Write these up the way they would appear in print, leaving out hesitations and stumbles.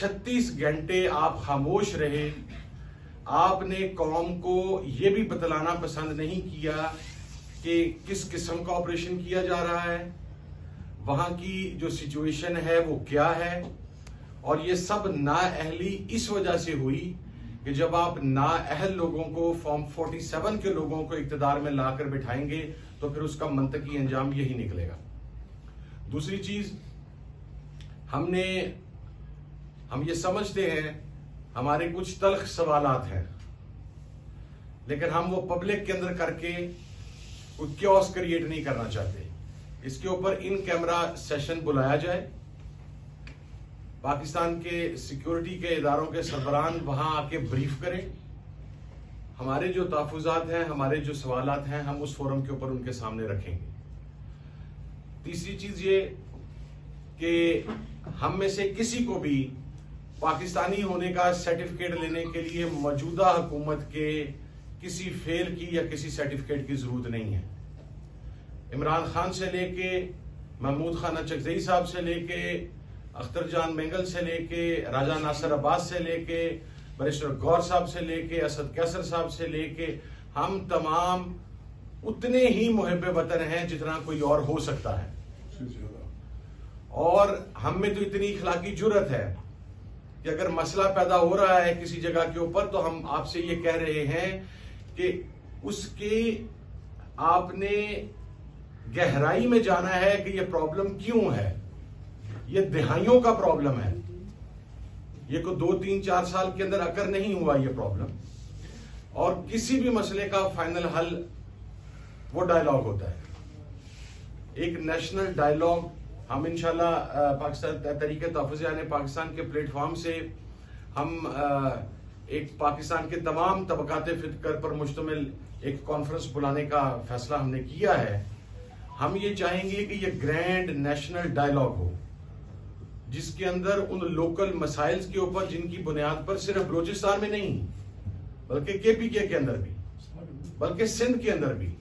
36 घंटे आप खामोश रहे। आपने कौम को ये भी बतलाना पसंद नहीं किया कि किस किस्म का ऑपरेशन किया जा रहा है, वहां की जो सिचुएशन है वो क्या है। और ये सब नाअहली इस वजह से हुई कि जब आप नाअहल लोगों को, फॉर्म 47 के लोगों को इक्तदार में लाकर बिठाएंगे तो फिर उसका मंतकी अंजाम यही निकलेगा। दूसरी चीज, हम ये समझते हैं हमारे कुछ तल्ख सवालात हैं, लेकिन हम वो पब्लिक के अंदर करके कोई क्योस क्रिएट नहीं करना चाहते। इसके ऊपर इन कैमरा सेशन बुलाया जाए, पाकिस्तान के सिक्योरिटी के इदारों के सरबराहान वहां आके ब्रीफ करें, हमारे जो तहफ़्फ़ुज़ात हैं, हमारे जो सवालात हैं, हम उस फोरम के ऊपर उनके सामने रखेंगे। तीसरी चीज ये कि हम में से किसी को भी पाकिस्तानी होने का सर्टिफिकेट लेने के लिए मौजूदा हुकूमत के किसी फेल की या किसी सर्टिफिकेट की जरूरत नहीं है। इमरान खान से लेके महमूद खान चकजई साहब से लेके अख्तर जान मेंगल से लेके राजा नासिर अब्बास से लेके बैरिस्टर गौर साहब से लेके असद कैसर साहब से लेके हम तमाम उतने ही मुहिब्बे वतन हैं जितना कोई और हो सकता है। और हम में तो इतनी इखलाकी जुर्रत है कि अगर मसला पैदा हो रहा है किसी जगह के ऊपर तो हम आपसे ये कह रहे हैं कि उसके आपने गहराई में जाना है कि ये प्रॉब्लम क्यों है। ये दिहाइयों का प्रॉब्लम है, ये को 2, 3, 4 साल के अंदर अकर नहीं हुआ ये प्रॉब्लम। और किसी भी मसले का फाइनल हल वो डायलॉग होता है, एक नेशनल डायलॉग। हम इंशाल्लाह पाकिस्तान तरीके तहफ़्फ़ुज़ यानी पाकिस्तान के प्लेटफॉर्म से हम एक पाकिस्तान के तमाम तबकात फिक्र पर मुश्तमिल एक कॉन्फ्रेंस बुलाने का फैसला हमने किया है। हम ये चाहेंगे कि ये ग्रैंड नेशनल डायलॉग हो जिसके अंदर उन लोकल मसाइल्स के ऊपर जिनकी बुनियाद पर सिर्फ बलूचिस्तान में नहीं बल्कि KPK के अंदर भी, बल्कि सिंध के अंदर भी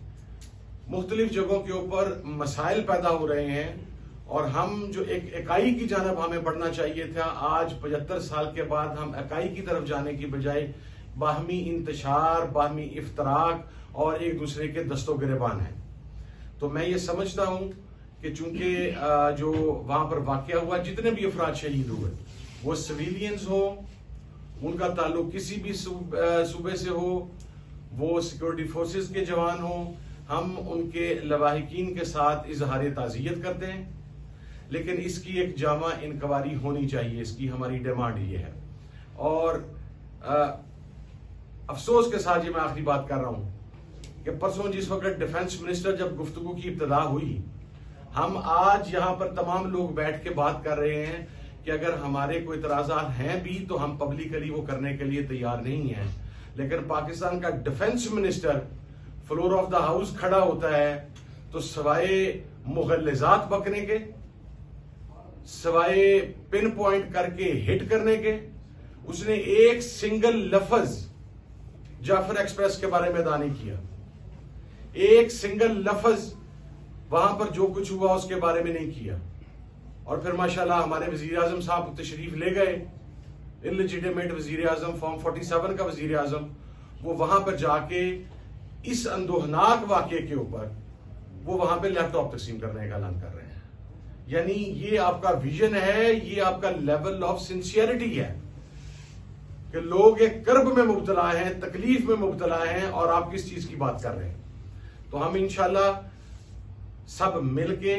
मुख्तलिफ जगहों के ऊपर मसाइल पैदा हो रहे हैं। और हम जो एक इकाई की जानब हमें बढ़ना चाहिए था, आज 75 साल के बाद हम इकाई की तरफ जाने की बजाय बाहमी इंतशार, बाहमी इफ्तराक और एक दूसरे के दस्तों गिरेबान हैं। तो मैं ये समझता हूं कि चूंकि जो वहां पर वाकया हुआ, जितने भी अफराद शहीद हुए वो सिविलियंस हो, उनका ताल्लुक किसी भी सूबे से हो, वो सिक्योरिटी फोर्सेस के जवान हो, हम उनके लवाहिकीन के साथ इजहार ताज़ियत करते हैं। लेकिन इसकी एक जामा इनक्वायरी होनी चाहिए, इसकी हमारी डिमांड ये है। और अफसोस के साथ ये मैं आखिरी बात कर रहा हूं कि परसों जिस वक्त डिफेंस मिनिस्टर जब गुफ्तगू की इब्तिदा हुई, हम आज यहां पर तमाम लोग बैठ के बात कर रहे हैं कि अगर हमारे कोई इतराजात हैं भी तो हम पब्लिकली वो करने के लिए तैयार नहीं हैं। लेकिन पाकिस्तान का defence minister floor of the house खड़ा होता है तो सवाए मुगल्लिजात बकने के, सवाए पिन पॉइंट करके हिट करने के, उसने एक सिंगल लफ्ज जाफर एक्सप्रेस के बारे में अदा नहीं किया। एक सिंगल लफ्ज वहां पर जो कुछ हुआ उसके बारे में नहीं किया। और फिर माशाल्लाह हमारे वजीर आजम साहब तशरीफ ले गए, इनलेजिटिमेट वजीर आजम, फॉर्म 47 का वजीर आजम, वो वहां पर जाके इस अंदोहनाक वाकये के ऊपर वो वहां पे लैपटॉप तकसीम करने का ऐलान कर रहे हैं। यानी ये आपका विजन है, ये आपका लेवल ऑफ सिंसियरिटी है कि लोग एक कर्ब में मुब्तला हैं, तकलीफ में मुब्तला हैं और आप किस चीज की बात कर रहे हैं। तो हम इंशाल्लाह सब मिलके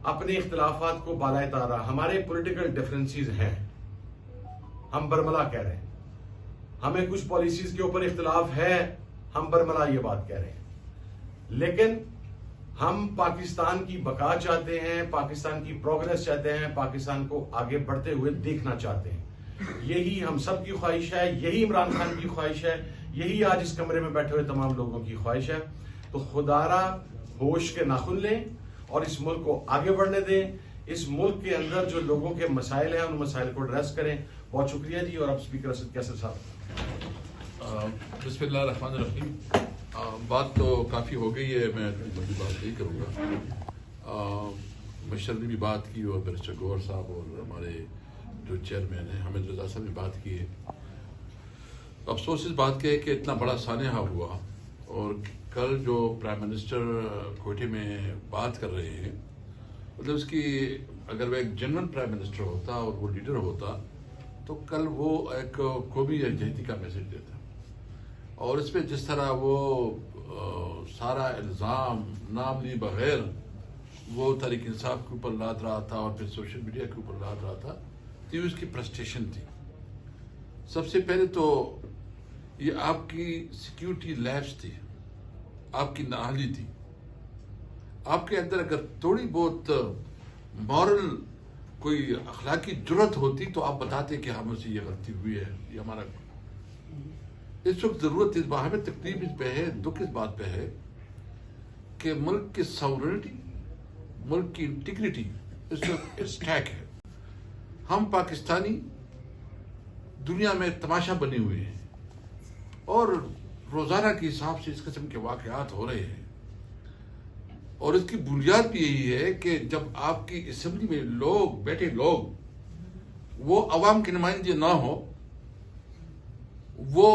अपने इख्तिलाफात को बालाए तारा, हमारे पॉलिटिकल डिफरेंसेस हैं, हम बरमला कह रहे हैं, हमें कुछ पॉलिसीज के ऊपर इख्तिलाफ है, हम बरमला ये बात कह रहे हैं। लेकिन हम पाकिस्तान की बका चाहते हैं, पाकिस्तान की प्रोग्रेस चाहते हैं, पाकिस्तान को आगे बढ़ते हुए देखना चाहते हैं। यही हम सब की ख्वाहिश है, यही इमरान खान की ख्वाहिश है, यही आज इस कमरे में बैठे हुए तमाम लोगों की ख्वाहिश है। तो खुदारा होश के नाखुन लें और इस मुल्क को आगे बढ़ने दें। इस मुल्क के अंदर जो लोगों के मसाइल हैं उन मसाइल को एड्रेस करें। बहुत शुक्रिया जी। और अब स्पीकर असद कैसर साहब। बिस्मिल्लाहिर्रहमानिर्रहीम। बात तो काफ़ी हो गई है, मैं लंबी बात नहीं करूँगा। मशर ने भी बात की और बैरिस्टर गौर साहब और हमारे جو چیئرمین ہیں حامد رضا صاحب نے بات کی ہے. افسوس اس بات کا ہے کہ اتنا بڑا سانحہ ہوا اور کل جو پرائم منسٹر کوئٹے میں بات کر رہے ہیں مطلب اس کی اگر وہ ایک جنرل پرائم منسٹر ہوتا اور وہ لیڈر ہوتا تو کل وہ ایک قومی یکجہتی کا میسج دیتا. اور اس میں جس طرح وہ سارا الزام نام لی بغیر وہ تحریک انصاف کے اوپر لاد رہا تھا اور پھر سوشل میڈیا کے اوپر لاد رہا تھا تو اس کی پرسٹیشن تھی. سب سے پہلے تو یہ آپ کی سیکیورٹی لیبس تھی, آپ کی نااہلی تھی. آپ کے اندر اگر تھوڑی بہت مورل کوئی اخلاقی جرت ہوتی تو آپ بتاتے کہ ہم سے یہ غلطی ہوئی ہے, یہ ہمارا. اس وقت ضرورت ہمیں تکلیف اس پہ ہے, دکھ اس بات پہ ہے کہ ملک کی ساورنٹی, ملک کی انٹیگریٹی اس وقت اسٹیک ہے. ہم پاکستانی دنیا میں تماشا بنے ہوئے ہیں اور روزانہ کے حساب سے اس قسم کے واقعات ہو رہے ہیں. اور اس کی بنیاد بھی یہی ہے کہ جب آپ کی اسمبلی میں لوگ بیٹھے لوگ وہ عوام کے نمائندے نہ ہو, وہ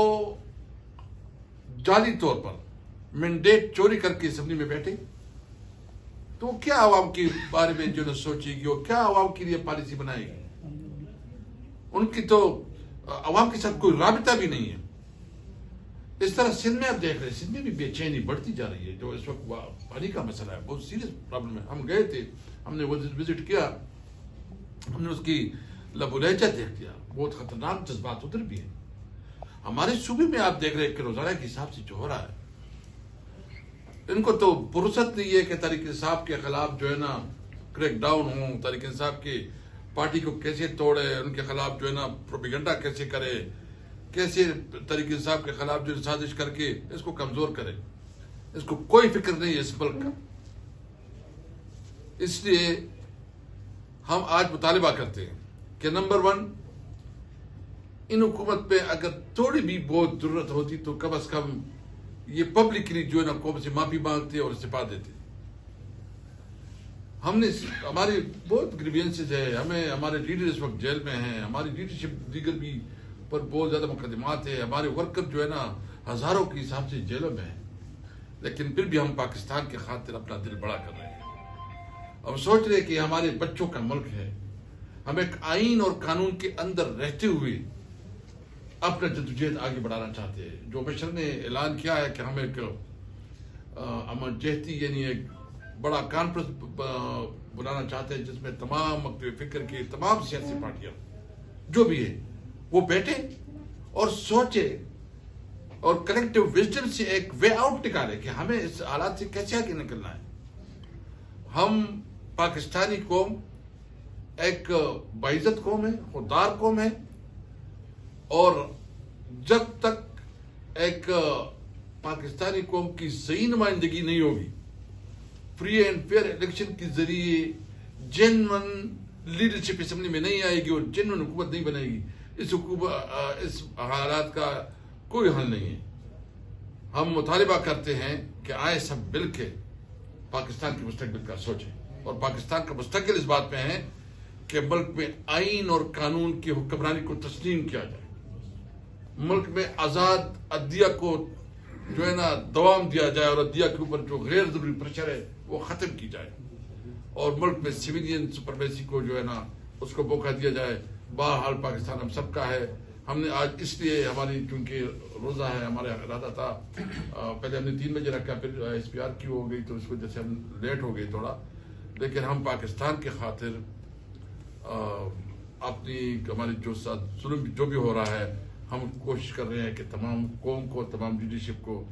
جعلی طور پر مینڈیٹ چوری کر کے اسمبلی میں بیٹھے تو وہ کیا عوام کے بارے میں جو سوچے گی, وہ کیا عوام کے لیے پالیسی بنائے گی. ان کی تو عوام کے ساتھ کوئی رابطہ بھی نہیں ہے. اس طرح سندھ میں آپ دیکھ رہے ہیں, سندھ میں بھی بے چینی بڑھتی جا رہی ہے. جو اس وقت پانی کا مسئلہ ہے بہت سیریس پرابلم ہے. ہم گئے تھے, ہم نے وہ وزٹ کیا, ہم نے اس کی لب و لہجہ دیکھ لیا, بہت خطرناک جذبات ادھر بھی ہیں. ہمارے صوبے میں آپ دیکھ رہے ہیں کہ روزانہ کے حساب سے جو ہو رہا ہے, ان کو تو فرصت نہیں ہے کہ تحریک انصاف کے خلاف جو ہے نا کریک ڈاؤن ہوں, تحریک انصاف کی پارٹی کو کیسے توڑے, ان کے خلاف جو ہے نا پروپیگنڈا کیسے کرے, کیسے تحریک انصاف کے خلاف جو سازش کر کے اس کو کمزور کرے. اس کو کوئی فکر نہیں ہے اس ملک کا. اس لیے ہم آج مطالبہ کرتے ہیں کہ نمبر 1 ان حکومت پہ اگر تھوڑی بھی بہت ضرورت ہوتی تو کم از کم یہ پبلکلی جو ہے نا قوم سے معافی مانگتے اور استعفا دیتے. ہم نے ہمارے بہت گریوینسز ہے, ہمیں ہمارے لیڈر اس وقت جیل میں ہیں, ہماری لیڈرشپ دیگر بھی پر بہت زیادہ مقدمات ہیں, ہمارے ورکر جو ہے نا ہزاروں کے حساب سے جیلوں میں ہیں, لیکن پھر بھی ہم پاکستان کے خاطر اپنا دل بڑا کر رہے ہیں. ہم سوچ رہے کہ ہمارے بچوں کا ملک ہے, ہم ایک آئین اور قانون کے اندر رہتے ہوئے اپنا جدوجہد آگے بڑھانا چاہتے ہیں. جو مشر نے اعلان کیا ہے کہ ہم ایک امن جہتی یعنی ایک بڑا کانفرنس بنانا چاہتے ہیں جس میں تمام مکتب فکر کی تمام سیاسی پارٹیاں جو بھی ہے وہ بیٹھے اور سوچے اور کلیکٹیو وزڈم سے ایک وے آؤٹ نکالے کہ ہمیں اس حالات سے کیسے آگے نکلنا ہے. ہم پاکستانی قوم ایک باعزت قوم ہے, خوددار قوم ہے, اور جب تک ایک پاکستانی قوم کی صحیح نمائندگی نہیں ہوگی, فری اینڈ فیئر الیکشن کے ذریعے جینون لیڈرشپ اسمبلی میں نہیں آئے گی اور جینون حکومت نہیں بنے گی, اس حالات کا کوئی حل نہیں ہے. ہم مطالبہ کرتے ہیں کہ آئے سب مل کے پاکستان کے مستقبل کا سوچیں, اور پاکستان کا مستقبل اس بات میں ہے کہ ملک میں آئین اور قانون کی حکمرانی کو تسلیم کیا جائے, ملک میں آزاد عدلیہ کو جو ہے نا دوام دیا جائے, اور عدلیہ کے اوپر جو غیر ضروری پریشر ہے وہ ختم کی جائے, اور ملک میں سویلین سپرمیسی کو جو ہے نا اس کو موقع دیا جائے. بہرحال پاکستان ہم سب کا ہے. ہم نے آج اس لیے ہماری چونکہ روزہ ہے, ہمارا ارادہ تھا پہلے ہم نے 3 بجے رکھا, پھر ایس پی آر کیو ہو گئی تو اس وجہ سے ہم لیٹ ہو گئی تھوڑا, لیکن ہم پاکستان کے خاطر اپنی ہماری جو ساتھ ظلم جو بھی ہو رہا ہے ہم کوشش کر رہے ہیں کہ تمام قوم کو, تمام لیڈرشپ کو,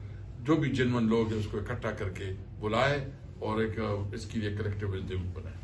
جو بھی جنون لوگ ہیں اس کو اکٹھا کر کے بلائیں اور ایک اس کے لیے کلیکٹیو وزڈم بنائیں.